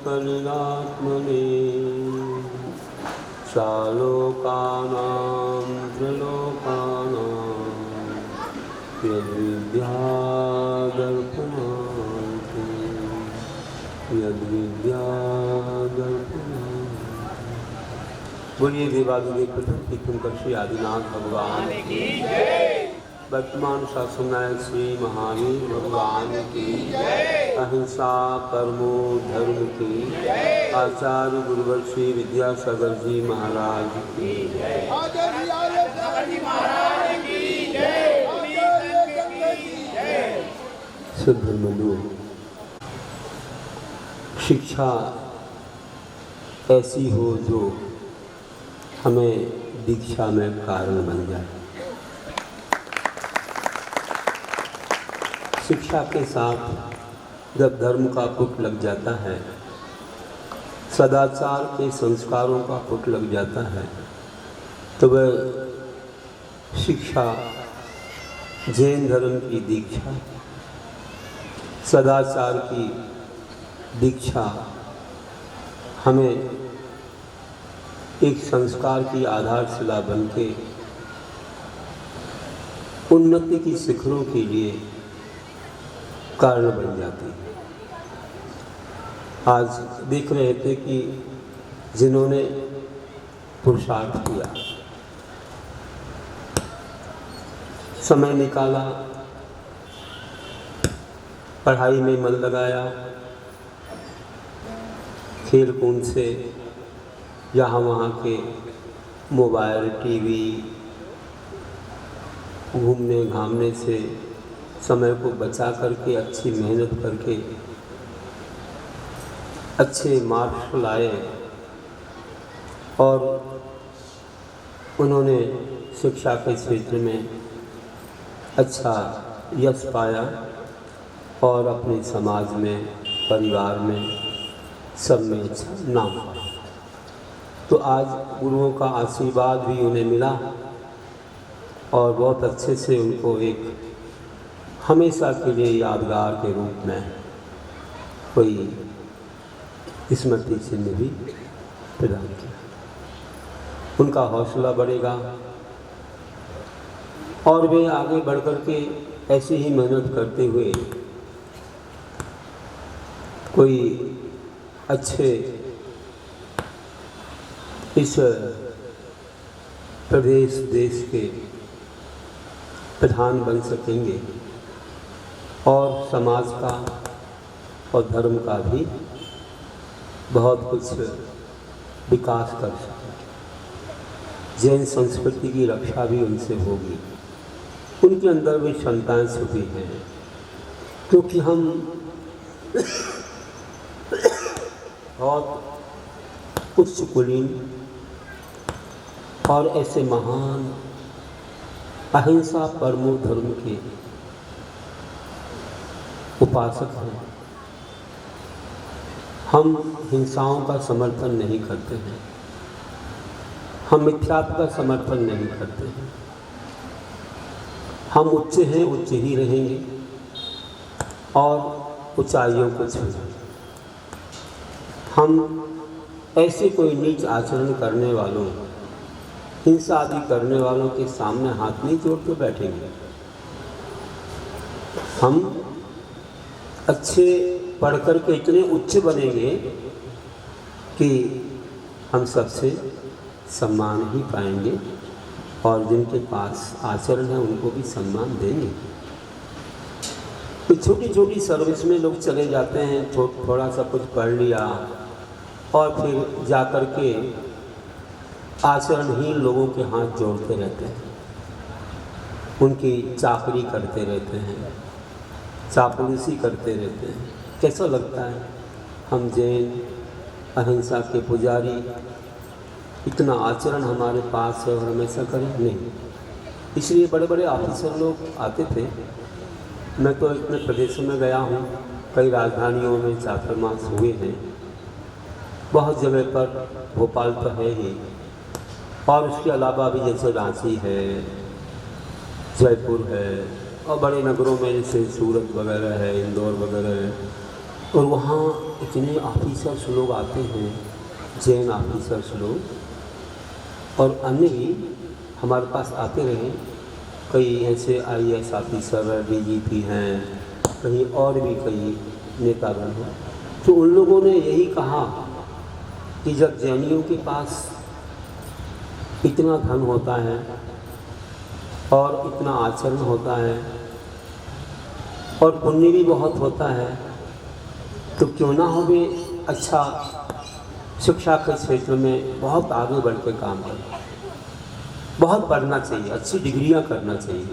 करुणात्मने शालोकानां त्रिलोकानां यद्विद्यादर्पणान्ते बोलिए देवादिदेव प्रथम तीर्थंकर श्री आदिनाथ भगवान की वर्तमान शासन नायक श्री महावीर भगवान की अहिंसा परमो धर्म की आचार्य गुरुवर श्री विद्यासागर जी महाराज की सद्गुरु शिक्षा ऐसी हो जो हमें दीक्षा में कारण बन जाए। शिक्षा के साथ जब धर्म का पुट लग जाता है, सदाचार के संस्कारों का पुट लग जाता है, तो वह शिक्षा जैन धर्म की दीक्षा, सदाचार की दीक्षा हमें एक संस्कार की आधारशिला बनके उन्नति की शिखरों के लिए कारण बन जाती है। आज देख रहे थे कि जिन्होंने पुरुषार्थ किया, समय निकाला, पढ़ाई में मन लगाया, खेल कूद से यहाँ वहाँ के मोबाइल टीवी घूमने घामने से समय को बचा करके अच्छी मेहनत करके अच्छे मार्क्स लाए और उन्होंने शिक्षा के क्षेत्र में अच्छा यश पाया और अपने समाज में, परिवार में, सब में अच्छा नाम पाया। तो आज गुरुओं का आशीर्वाद भी उन्हें मिला और बहुत अच्छे से उनको एक हमेशा के लिए यादगार के रूप में कोई स्मृति चिन्ह भी प्रदान किया। उनका हौसला बढ़ेगा और वे आगे बढ़ कर के ऐसे ही मेहनत करते हुए कोई अच्छे इस प्रदेश देश के प्रधान बन सकेंगे और समाज का और धर्म का भी बहुत कुछ विकास कर सकेंगे। जैन संस्कृति की रक्षा भी उनसे होगी। उनके अंदर भी क्षमताएं छुपी हैं, क्योंकि हम बहुत उच्च कुलीन और ऐसे महान अहिंसा परमो धर्म के उपासक हैं। हम हिंसाओं का समर्थन नहीं करते हैं, हम मिथ्यात्व का समर्थन नहीं करते हैं। हम उच्च हैं, उच्च ही रहेंगे और ऊंचाइयों को छूएंगे। हम ऐसे कोई नीच आचरण करने वालों, हिंसा आदि करने वालों के सामने हाथ नहीं जोड़ के बैठेंगे। हम अच्छे पढ़ कर के इतने उच्च बनेंगे कि हम सबसे सम्मान ही पाएंगे और जिनके पास आचरण है उनको भी सम्मान देंगे। तो छोटी छोटी सर्विस में लोग चले जाते हैं, थोड़ा सा कुछ पढ़ लिया और फिर जा कर के आचरणहीन लोगों के हाथ जोड़ते रहते हैं, उनकी चाकरी करते रहते हैं, चापलूसी करते रहते हैं। कैसा लगता है? हम जैन अहिंसा के पुजारी, इतना आचरण हमारे पास है और हम ऐसा करें नहीं। इसलिए बड़े बड़े ऑफिसर लोग आते थे। मैं तो इतने प्रदेशों में गया हूँ, कई राजधानियों में चातुर्मास हुए हैं, बहुत जगह पर, भोपाल तो है ही, और उसके अलावा भी जैसे रांची है, जयपुर है और बड़े नगरों में जैसे सूरत वगैरह है, इंदौर वगैरह है, और वहाँ इतने ऑफिसर्स लोग आते हैं, जैन ऑफिसर्स लोग और अन्य भी हमारे पास आते रहे। कई ऐसे IAS ऑफिसर DGP हैं, कहीं और भी कई नेतागण हैं। तो उन लोगों ने यही कहा कि जब जैनियों के पास इतना धन होता है और इतना आचरण होता है और पुण्य भी बहुत होता है, तो क्यों ना हमें अच्छा शिक्षा के क्षेत्र में बहुत आगे बढ़ के काम करना, बहुत पढ़ना चाहिए, अच्छी डिग्रियां करना चाहिए।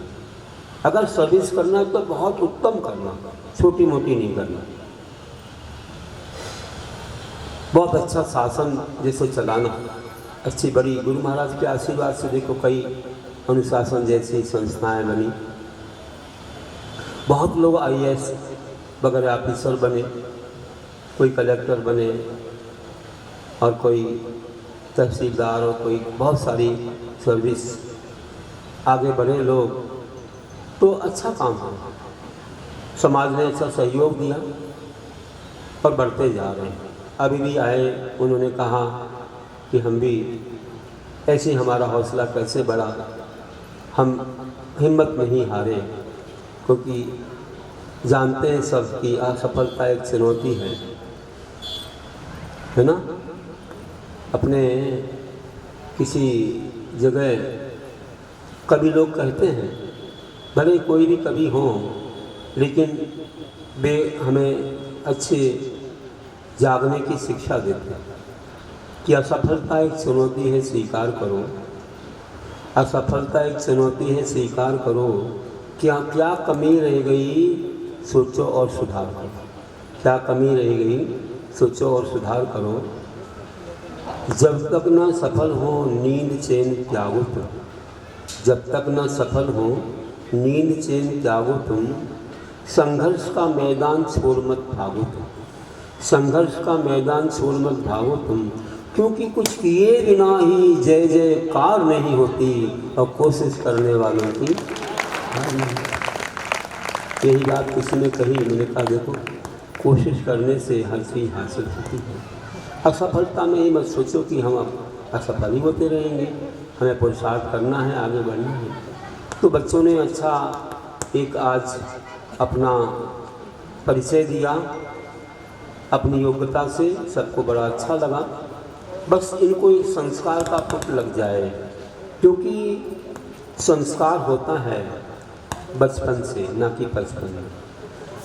अगर सर्विस करना है तो बहुत उत्तम करना, छोटी मोटी नहीं करना। बहुत अच्छा शासन जैसे चलाना, अच्छी बड़ी गुरु महाराज के आशीर्वाद से देखो कई अनुशासन जैसी संस्थाएं बनी, बहुत लोग IAS वगैरह ऑफिसर बने, कोई कलेक्टर बने और कोई तहसीलदार और कोई बहुत सारी सर्विस आगे बढ़े लोग। तो अच्छा काम है, समाज ने अच्छा सहयोग दिया और बढ़ते जा रहे हैं। अभी भी आए, उन्होंने कहा कि हम भी ऐसे, हमारा हौसला कैसे बढ़ा, हम हिम्मत नहीं हारे, क्योंकि जानते हैं सब कि असफलता एक चुनौती है ना। अपने किसी जगह कभी लोग कहते हैं, भले कोई भी कभी हो, लेकिन वे हमें अच्छे जागने की शिक्षा देते हैं कि असफलता एक चुनौती है, स्वीकार करो। असफलता एक चुनौती है, स्वीकार करो। क्या क्या कमी रह गई, सोचो और सुधार करो। क्या कमी रह गई, सोचो और सुधार करो। जब तक न सफल हो नींद चैन त्यागो तुम, जब तक न सफल हो नींद चैन त्यागो तुम, संघर्ष का मैदान छोड़ मत भागो तुम, संघर्ष का मैदान छोड़ मत भागो तुम, क्योंकि कुछ किए बिना ही जय जयकार नहीं होती और कोशिश करने वालों की हार नहीं। यही बात किसी ने कही, मैंने कहा देखो, कोशिश करने से हर चीज़ हासिल होती है। असफलता में ही मत सोचो कि हम असफल ही होते रहेंगे, हमें पुरुषार्थ करना है, आगे बढ़ना है। तो बच्चों ने अच्छा एक आज अपना परिचय दिया अपनी योग्यता से, सबको बड़ा अच्छा लगा। बस इनको एक संस्कार का पुट लग जाए, क्योंकि संस्कार होता है बचपन से, ना कि बचपन में।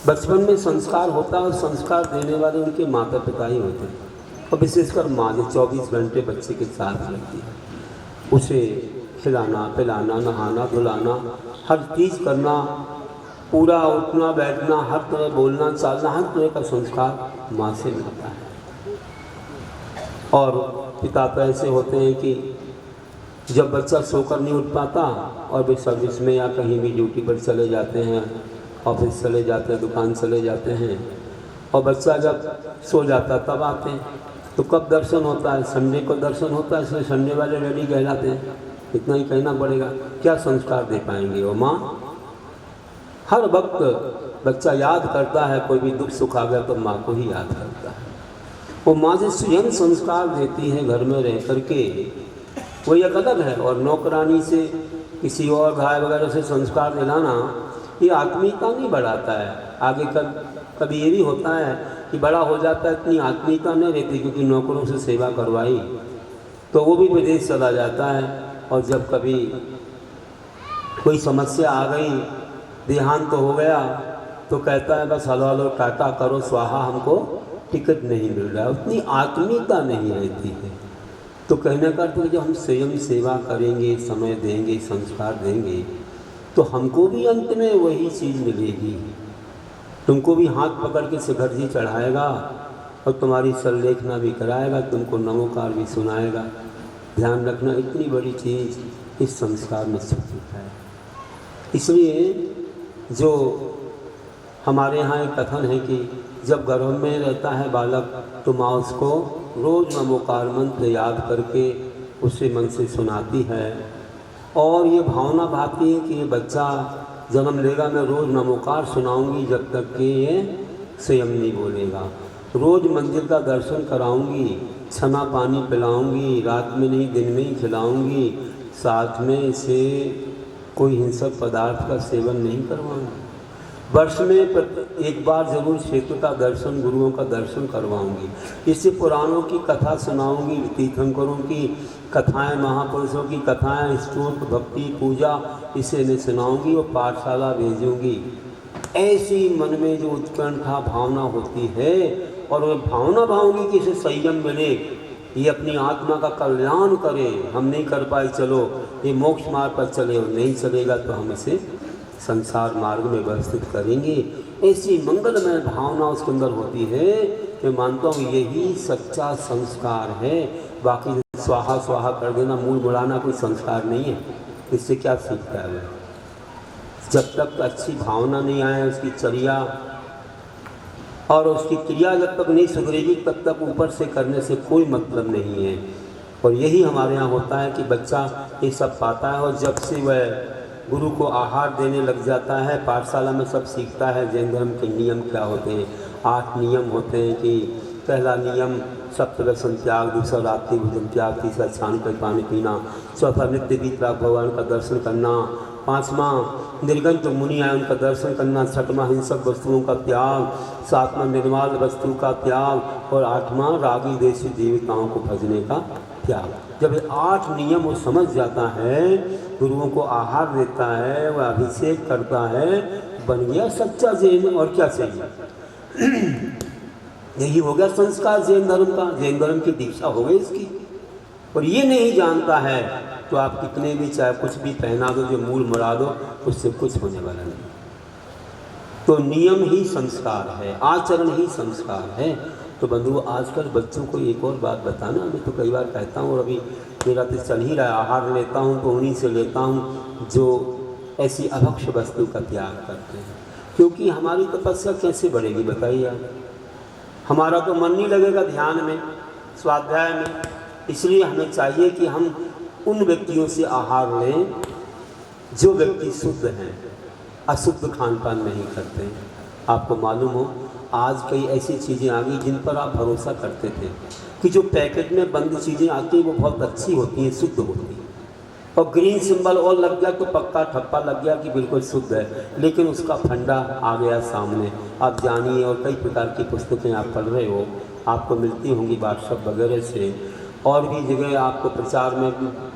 बचपन में संस्कार होता है और संस्कार देने वाले उनके माता पिता ही होते हैं, और विशेषकर माँ जो 24 घंटे बच्चे के साथ रहती है, उसे खिलाना पिलाना, नहाना धुलाना, हर चीज़ करना, पूरा उठना बैठना, हर तरह बोलना चालना, हर तरह का संस्कार माँ से मिलता है। और पिता तो ऐसे होते हैं कि जब बच्चा सोकर नहीं उठ पाता और वे सर्विस में या कहीं भी ड्यूटी पर चले जाते हैं, ऑफिस चले जाते हैं, दुकान चले जाते हैं, और बच्चा जब सो जाता तब आते हैं, तो कब दर्शन होता है? संडे को दर्शन होता है, इसलिए संडे वाले डैडी कहलाते हैं। इतना ही कहना पड़ेगा, क्या संस्कार दे पाएंगे वो माँ? हर वक्त बच्चा याद करता है, कोई भी दुख सुख आ गया तो माँ को ही याद करता है। वो माँ जो स्वयं संस्कार देती है घर में रह करके, वो एक अलग है। और नौकरानी से, किसी और भाई वगैरह से संस्कार दिलाना, ये आत्मीयता नहीं बढ़ाता है। आगे कभी ये भी होता है कि बड़ा हो जाता है, इतनी आत्मीयता नहीं रहती, क्योंकि नौकरों से सेवा करवाई तो वो भी विदेश चला जाता है, और जब कभी कोई समस्या आ गई, देहांत तो हो गया, तो कहता है बस हलो हलो टाटा करो स्वाहा, हमको टिकट नहीं मिल रहा है। उतनी आत्मीयता नहीं रहती है। तो कहने का अर्थ जब हम स्वयं सेवा करेंगे, समय देंगे, संस्कार देंगे, तो हमको भी अंत में वही चीज़ मिलेगी। तुमको भी हाथ पकड़ के शिखर जी चढ़ाएगा और तुम्हारी संलेखना भी कराएगा, तुमको नमोकार भी सुनाएगा। ध्यान रखना, इतनी बड़ी चीज़ इस संस्कार में छुपी है। इसलिए जो हमारे यहाँ एक कथन है कि जब गर्भ में रहता है बालक, तो माँ उसको रोज़ नमोकार मंत्र याद करके उसे मन से सुनाती है, और ये भावना भाती है कि ये बच्चा जन्म लेगा, मैं रोज़ नमोकार सुनाऊंगी जब तक कि ये स्वयं नहीं बोलेगा। रोज़ मंदिर का दर्शन कराऊंगी, छना पानी पिलाऊंगी, रात में नहीं दिन में ही खिलाऊंगी, साथ में इसे कोई हिंसक पदार्थ का सेवन नहीं करवाऊंगी। वर्ष में एक बार जरूर क्षेत्र का दर्शन, गुरुओं का दर्शन करवाऊंगी। इससे पुराणों की कथा सुनाऊंगी, तीर्थंकरों की कथाएं, महापुरुषों की कथाएं, स्तोत्र, भक्ति, पूजा इसे मैं सुनाऊंगी और पाठशाला भेजूंगी। ऐसी मन में जो उत्कंठा भावना होती है और वह भावना भाऊंगी कि इसे संयम मिले, ये अपनी आत्मा का कल्याण करे। हम नहीं कर पाए, चलो ये मोक्ष मार्ग पर चले, और नहीं चलेगा तो हम इसे संसार मार्ग में व्यवस्थित करेंगे। ऐसी मंगलमय भावना उसके अंदर होती है। मैं मानता हूँ यही सच्चा संस्कार है। बाकी स्वाहा स्वाहा कर देना, मूल बुलाना कोई संस्कार नहीं है। इससे क्या सीखता है? जब तक अच्छी भावना नहीं आए, उसकी चर्या और उसकी क्रिया जब तक नहीं सुधरेगी, तब तक ऊपर से करने से कोई मतलब नहीं है। और यही हमारे यहाँ होता है कि बच्चा ये सब पाता है और जब से वह गुरु को आहार देने लग जाता है, पाठशाला में सब सीखता है। जैन धर्म के नियम क्या होते हैं? 8 नियम होते हैं कि पहला नियम सप्तव्यसन त्याग, दूसरा रात्रि भोजन त्याग, तीसरा छान कर पानी पीना, चौथा नित्य वीतराग भगवान का दर्शन करना, 5वां निर्गंत मुनि आए उनका दर्शन करना, 6वां हिंसक वस्तुओं का त्याग, 7वां निर्माल वस्तु का त्याग और 8वां रागी देशी देवताओं को भजने का त्याग। जब ये 8 नियम वो समझ जाता है, गुरुओं को आहार देता है, वह अभिषेक करता है, बन गया सच्चा जैन। और क्या चाहिए? यही हो गया संस्कार जैन धर्म का। जैन धर्म की दीक्षा हो गई इसकी। और ये नहीं जानता है तो आप कितने भी चाहे कुछ भी पहना दो, जो मूल मरा दो, उससे कुछ होने वाला नहीं। तो नियम ही संस्कार है, आचरण ही संस्कार है। तो बंधु, आजकल बच्चों को एक और बात बताना, मैं तो कई बार कहता हूँ और अभी मेरा तो चल ही रहा है, आहार लेता हूँ तो उन्हीं से लेता हूँ जो ऐसी अभक्ष्य वस्तु का त्याग करते हैं। क्योंकि हमारी तपस्या कैसे बढ़ेगी बताइए आप? हमारा तो मन नहीं लगेगा ध्यान में, स्वाध्याय में। इसलिए हमें चाहिए कि हम उन व्यक्तियों से आहार लें जो व्यक्ति शुद्ध हैं, अशुद्ध खान पान नहीं करते हैं। आपको मालूम हो, आज कई ऐसी चीज़ें आ गई जिन पर आप भरोसा करते थे कि जो पैकेट में बंद चीज़ें आती हैं वो बहुत अच्छी होती हैं, शुद्ध होती हैं, और ग्रीन सिंबल और लग गया तो पक्का ठप्पा लग गया कि बिल्कुल शुद्ध है। लेकिन उसका फंडा आ गया सामने, आप जानिए। और कई प्रकार की पुस्तकें आप पढ़ रहे हो, आपको मिलती होंगी व्हाट्सएप वगैरह से, और भी जगह आपको प्रचार में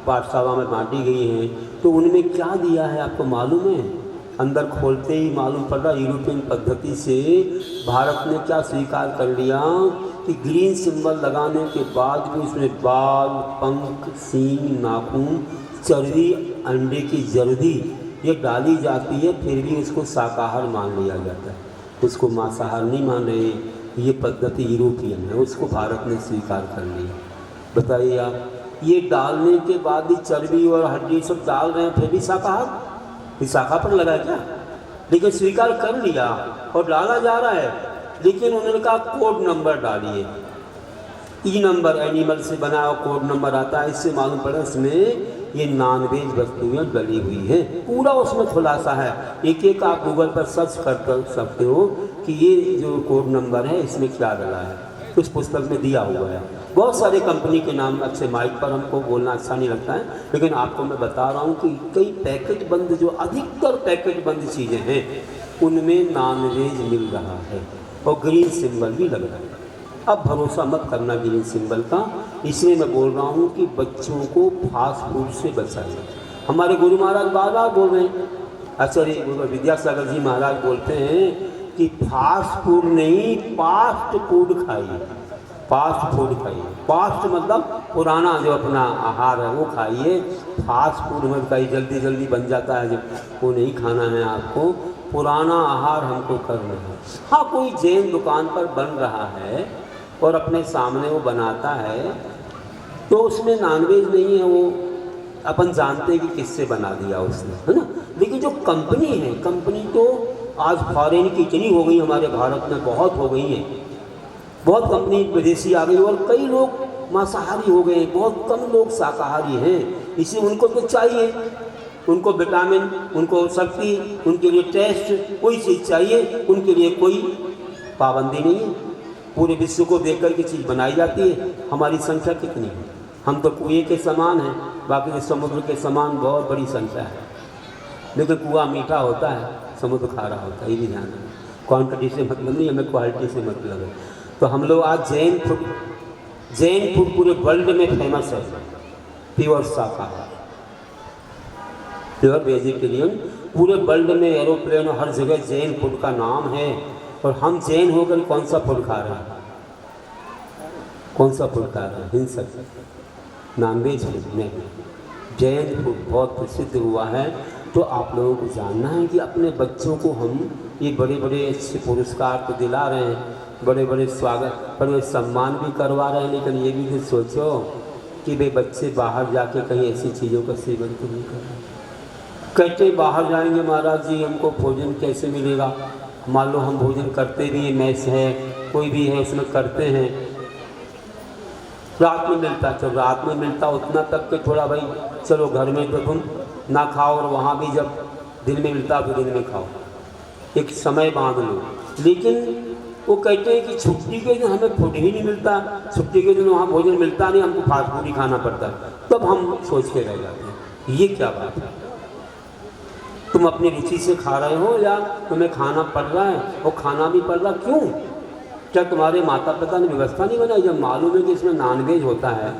पाठशाला में बांटी गई हैं। तो उनमें क्या दिया है आपको मालूम है? अंदर खोलते ही मालूम पड़ रहा, यूरोपियन पद्धति से भारत ने क्या स्वीकार कर लिया कि ग्रीन सिंबल लगाने के बाद भी उसमें बाल, पंख, सींग, नाखून, चर्बी, अंडे की जर्दी ये डाली जाती है, फिर भी उसको शाकाहार मान लिया जाता है, उसको मांसाहार नहीं मान रहे। ये पद्धति यूरोपियन है, उसको भारत ने स्वीकार कर लिया। बताइए आप, ये डालने के बाद भी चर्बी और हड्डी सब डाल रहे हैं, फिर भी शाकाहार? ये शाखा पर लगा क्या? लेकिन स्वीकार कर लिया और डाला जा रहा है। लेकिन उन्होंने कहा कोड नंबर डालिए, ई नंबर, एनिमल से बना हुआ कोड नंबर आता है। इससे मालूम पड़ा इसमें ये नॉनवेज वस्तुएं डली हुई हैं। पूरा उसमें खुलासा है, एक एक आप गूगल पर सर्च कर सकते हो कि ये जो कोड नंबर है इसमें क्या डला है, उस पुस्तक में दिया हुआ है। बहुत सारे कंपनी के नाम, अच्छे माइक पर हमको बोलना अच्छा नहीं लगता है, लेकिन आपको मैं बता रहा हूँ कि कई पैकेट बंद, जो अधिकतर पैकेट बंद चीज़ें हैं उनमें नॉनवेज मिल रहा है और ग्रीन सिंबल भी लग रहा है। अब भरोसा मत करना ग्रीन सिंबल का। इसलिए मैं बोल रहा हूँ कि बच्चों को फास्ट फूड से बचाइए। हमारे गुरु महाराज बार-बार बोल रहे हैं, आचार्य विद्यासागर जी महाराज बोलते हैं कि फास्ट फूड नहीं, फास्ट फूड खाइए, फास्ट फूड खाइए। फास्ट मतलब पुराना जो अपना आहार है वो खाइए, फास्ट फूड मत खाइए, जल्दी जल्दी बन जाता है, जब वो नहीं खाना है आपको। पुराना आहार हमको करना है। हाँ, कोई जैन दुकान पर बन रहा है और अपने सामने वो बनाता है तो उसमें नॉनवेज नहीं है, वो अपन जानते हैं कि किससे बना दिया उसने, है ना। लेकिन जो कंपनी है, कंपनी तो आज फॉरेन की इतनी हो गई, हमारे भारत में बहुत हो गई हैं, बहुत कंपनी विदेशी आ गई और कई लोग मांसाहारी हो गए, बहुत कम लोग शाकाहारी हैं। इसलिए उनको तो चाहिए, उनको विटामिन, उनको शक्ति, उनके लिए टेस्ट, कोई चीज़ चाहिए, उनके लिए कोई पाबंदी नहीं है। पूरे विश्व को देख कर के चीज़ बनाई जाती है। हमारी संख्या कितनी है? हम तो कुएं के समान हैं, बाकी तो समुद्र के समान बहुत बड़ी संख्या है। लेकिन कुआं मीठा होता है, समुद्र खारा होता है, ये भी ध्यान रखना। क्वांटिटी से मतलब नहीं, हमें क्वालिटी से मतलब है। तो हम लोग आज जैन फूड पूरे वर्ल्ड में फेमस है। प्योर शाकाहार, प्योर वेजिटेरियन, पूरे वर्ल्ड में एरोप्लेन हर जगह जैन फूड का नाम है। और हम जैन होकर कौन सा फूड खा रहे हैं? कौन सा फूड खा रहे हैं? हिंसक, नॉनवेज फूड नहीं। जैन फूड बहुत प्रसिद्ध हुआ है। तो आप लोगों को जानना है कि अपने बच्चों को हम ये बड़े बड़े अच्छे पुरस्कार तो दिला रहे हैं, बड़े बड़े स्वागत, बड़े सम्मान भी करवा रहे हैं, लेकिन ये भी कुछ सोचो कि वे बच्चे बाहर जाके कहीं ऐसी चीज़ों का सेवन तो नहीं कर रहे। कहते बाहर जाएंगे महाराज जी, हमको भोजन कैसे मिलेगा? मान लो हम भोजन करते भी हैं, मैस है, कोई भी है, उसमें करते हैं, रात में मिलता है। तो रात में मिलता उतना तक के थोड़ा भाई चलो घर में तो तुम ना खाओ, और वहाँ भी जब दिन में मिलता तो दिन में खाओ, एक समय बांध लो। लेकिन वो कहते हैं कि छुट्टी के दिन हमें फूड ही नहीं मिलता, छुट्टी के दिन वहाँ भोजन मिलता नहीं, हमको फास्ट फूड ही खाना पड़ता है। तब हम सोच के रह जाते हैं, ये क्या बात है? तुम अपनी रुचि से खा रहे हो या तुम्हें खाना पड़ रहा है? और खाना भी पड़ रहा क्यों? क्या तुम्हारे माता पिता ने व्यवस्था नहीं बनाई? जब मालूम है कि इसमें नॉनवेज होता है,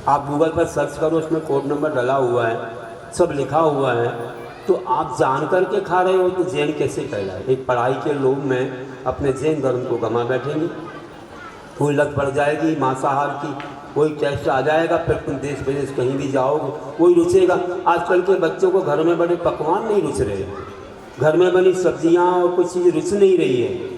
आप गूगल पर सर्च करो, उसमें कोड नंबर डला हुआ है, सब लिखा हुआ है, तो आप जान कर के खा रहे हो तो जैन कैसे कहलाए? एक पढ़ाई के लोभ में अपने जैन धर्म को गंवा बैठेंगे, कोई लत पड़ जाएगी मांसाहार की, कोई टेस्ट आ जाएगा, फिर तुम देश विदेश कहीं भी जाओगे कोई रुचेगा। आजकल के बच्चों को घर में बड़े पकवान नहीं रुच रहे, घर में बनी सब्जियां और कुछ चीज़ रुच नहीं रही है।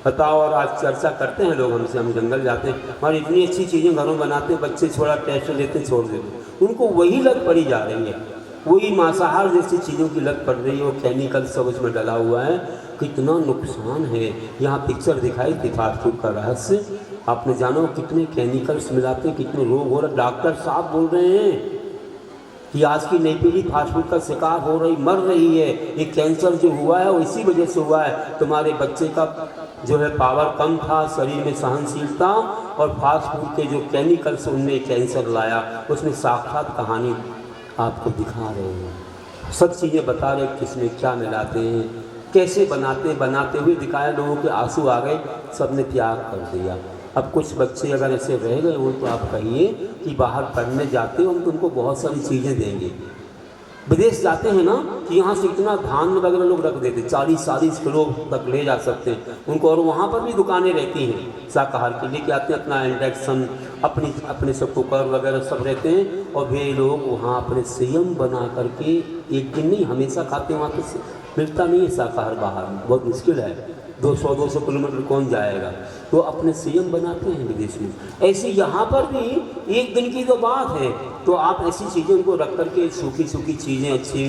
बताओ, और आज चर्चा करते हैं लोग हमसे, हम जंगल जाते हैं, हमारी इतनी अच्छी चीज़ें घरों बनाते हैं, बच्चे थोड़ा टेस्ट लेते छोड़ देते, उनको वही लत पड़ी जा रही है, वही मांसाहार जैसी चीज़ों की लत पड़ रही है। वो केमिकल सब उसमें डला हुआ है, कितना नुकसान है। यहाँ पिक्चर दिखाई थी फास्ट फूड का रहस्य, आपने जानो कितने केमिकल्स मिलाते हैं, कितने रोग हो रहे। डॉक्टर साहब बोल रहे हैं कि आज की नई पीढ़ी फास्ट फूड का शिकार हो रही, मर रही है। ये कैंसर जो हुआ है वो इसी वजह से हुआ है, तुम्हारे बच्चे का जो है पावर कम था, शरीर में सहनशीलता, और फास्ट फूड के जो केमिकल्स उनने कैंसर लाया। उसमें साक्षात कहानी आपको दिखा रहे हैं, सब चीज़ें बता रहे किसमें क्या मिलाते हैं, कैसे बनाते हुए दिखाया। लोगों के आंसू आ गए, सब ने त्याग कर दिया। अब कुछ बच्चे अगर ऐसे रह गए हो तो आप कहिए कि बाहर पढ़ने जाते हो, हम तुमको बहुत सारी चीज़ें देंगे। विदेश जाते हैं ना कि यहाँ से इतना धान वगैरह लोग रख देते, 40-40 किलो तक ले जा सकते हैं उनको, और वहाँ पर भी दुकानें रहती हैं शाकाहार के, लेके आते हैं अपना इंडक्शन, अपने सब कुकर वगैरह सब रहते हैं, और वे लोग वहाँ अपने संयम बना करके एक दिन नहीं हमेशा खाते हैं। वहाँ तो मिलता नहीं है शाकाहार, बाहर बहुत मुश्किल है, 200 किलोमीटर कौन जाएगा, तो अपने संयम बनाते हैं विदेश में। ऐसे यहाँ पर भी एक दिन की तो बात है, तो आप ऐसी चीज़ें उनको रख करके, सूखी चीज़ें अच्छी,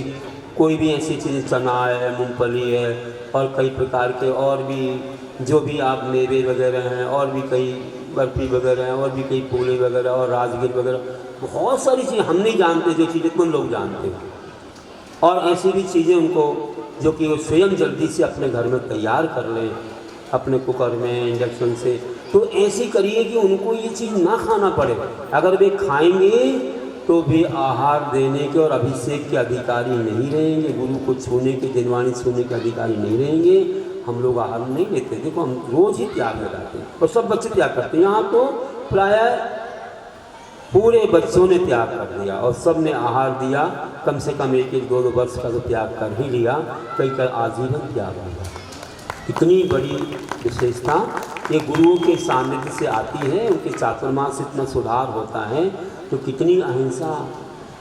कोई भी ऐसी चीज़ें, चना है, मूंगफली है, और कई प्रकार के और भी जो भी आप मेवे वगैरह हैं, और भी कई बर्फी वगैरह हैं, और भी कई फूले वगैरह और राजगीर वगैरह, बहुत सारी चीज़ें हम नहीं जानते जो चीज़ें तुम लोग जानते हैं। और ऐसी भी चीज़ें उनको जो कि वो स्वयं जल्दी से अपने घर में तैयार कर लें, अपने कुकर में, इंडक्शन से। तो ऐसी करिए कि उनको ये चीज़ ना खाना पड़े। अगर वे खाएंगे तो वे आहार देने के और अभिषेक के अधिकारी नहीं रहेंगे, गुरु को छूने के, दिनवाणी छूने के अधिकारी नहीं रहेंगे। हम लोग आहार नहीं लेते, देखो हम रोज़ ही त्याग लगाते हैं, और सब बच्चे त्याग करते हैं। यहाँ तो प्रायः पूरे बच्चों ने त्याग कर दिया, और सब ने आहार दिया, कम से कम 1-2 वर्ष का तो त्याग कर ही लिया, कई का आजीवन त्याग हुआ। इतनी बड़ी विशेषता ये गुरुओं के सानिध्य से आती है, उनके चातुर्मास से इतना सुधार होता है, तो कितनी अहिंसा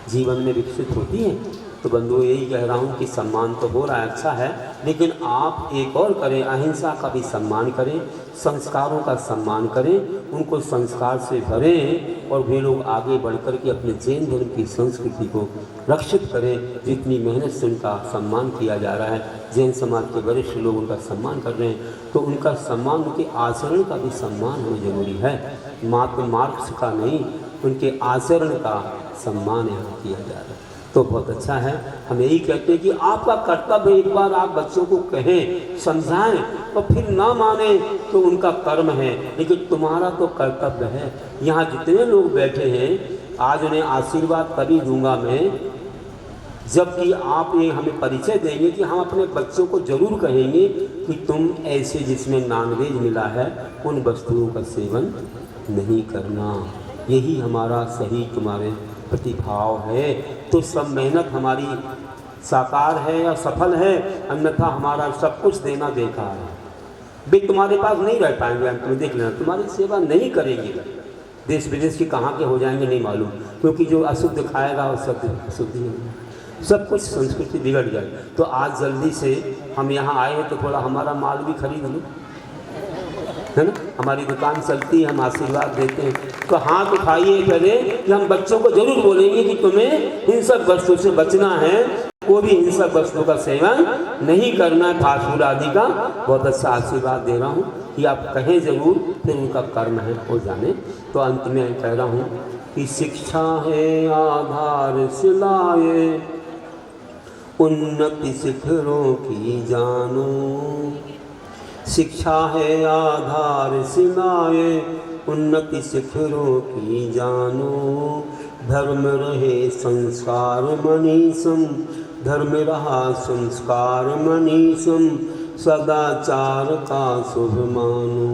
जीवन में विकसित होती है। तो बंधुओं, यही कह रहा हूँ कि सम्मान तो हो रहा है, अच्छा है, लेकिन आप एक और करें, अहिंसा का भी सम्मान करें, संस्कारों का सम्मान करें, उनको संस्कार से भरें, और वे लोग आगे बढ़ कर के अपने जैन धर्म की संस्कृति को रक्षित करें। जितनी मेहनत से उनका सम्मान किया जा रहा है, जैन समाज के वरिष्ठ लोग उनका सम्मान कर रहे हैं, तो उनका सम्मान, उनके आचरण का भी सम्मान होना जरूरी है, मात्र मार्क्स का नहीं, उनके आचरण का सम्मान यहाँ किया जा रहा है। तो बहुत अच्छा है। हम यही कहते हैं कि आपका कर्तव्य एक बार आप बच्चों को कहें, समझाएं, तो फिर ना माने तो उनका कर्म है, लेकिन तुम्हारा तो कर्तव्य है। यहाँ जितने लोग बैठे हैं आज उन्हें आशीर्वाद तभी दूंगा मैं जबकि आप ये हमें परिचय देंगे कि हम अपने बच्चों को ज़रूर कहेंगे कि तुम ऐसे जिसमें नॉनवेज मिला है उन वस्तुओं का सेवन नहीं करना। यही हमारा सही तुम्हारे प्रतिभाव है। तो सब मेहनत हमारी साकार है या सफल है, अन्यथा हमारा सब कुछ देना बेकार है। वे तुम्हारे पास नहीं रह पाएंगे, हम तुम्हें देख लेना, तुम्हारी सेवा नहीं करेंगे। देश विदेश के कहाँ के हो जाएंगे नहीं मालूम, क्योंकि जो अशुद्ध खाएगा वो सब अशुद्ध ही होगा, सब कुछ संस्कृति बिगड़ जाए। तो आज जल्दी से हम यहाँ आए हैं तो थोड़ा हमारा माल भी खरीद लो, है ना। हमारी दुकान चलती है, हम आशीर्वाद देते हैं, तो हाथ उठाइए पहले कि हम बच्चों को जरूर बोलेंगे कि तुम्हें हिंसक वस्तु से बचना है, कोई भी हिंसक वस्तु का सेवन नहीं करना है, फास्ट फूड आदि का। बहुत अच्छा आशीर्वाद दे रहा हूँ कि आप कहें जरूर, फिर उनका कर्म है हो जाने। तो अंत में कह रहा हूँ कि शिक्षा है आधार सिलाए, उन्नति शिखरों की जानो। शिक्षा है आधार सिलाए, उन्नति शिखरों की जानो। धर्म रहे संस्कार मनीषम, धर्म रहा संस्कार मनीषम। सदाचार का शुभ मानो,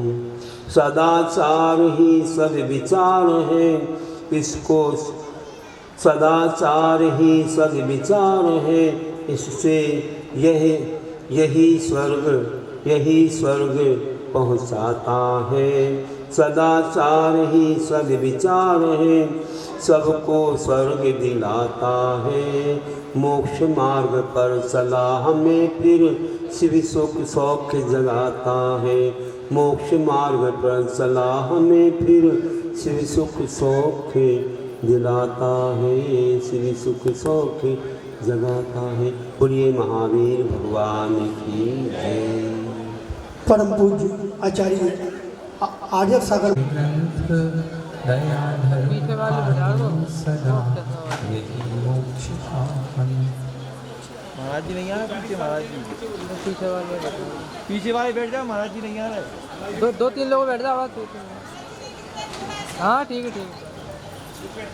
सदाचार ही सब विचार है, इसको सदाचार ही सब विचार है, इससे यही स्वर्ग पहुँचाता है। सदाचार ही सब विचार है, सबको स्वर्ग दिलाता है। मोक्ष मार्ग पर चला हमें फिर शिव सुख सौख्य जगाता है। मोक्ष मार्ग पर चला हमें फिर शिव सुख सौख्य दिलाता है, शिव सुख सौख्य जगाता है। बोलिए महावीर भगवान की जय। परम पूज्य आचार्य आर्य सागर दया धर्म सदा यही मोक्ष साधन। महाराज जी नहीं आ रहे पीछे, महाराज जी पीछे वाले बैठ जाओ, महाराज जी नहीं आ रहे। दो तीन लोग बैठ जाओ। हाँ ठीक है ठीक है।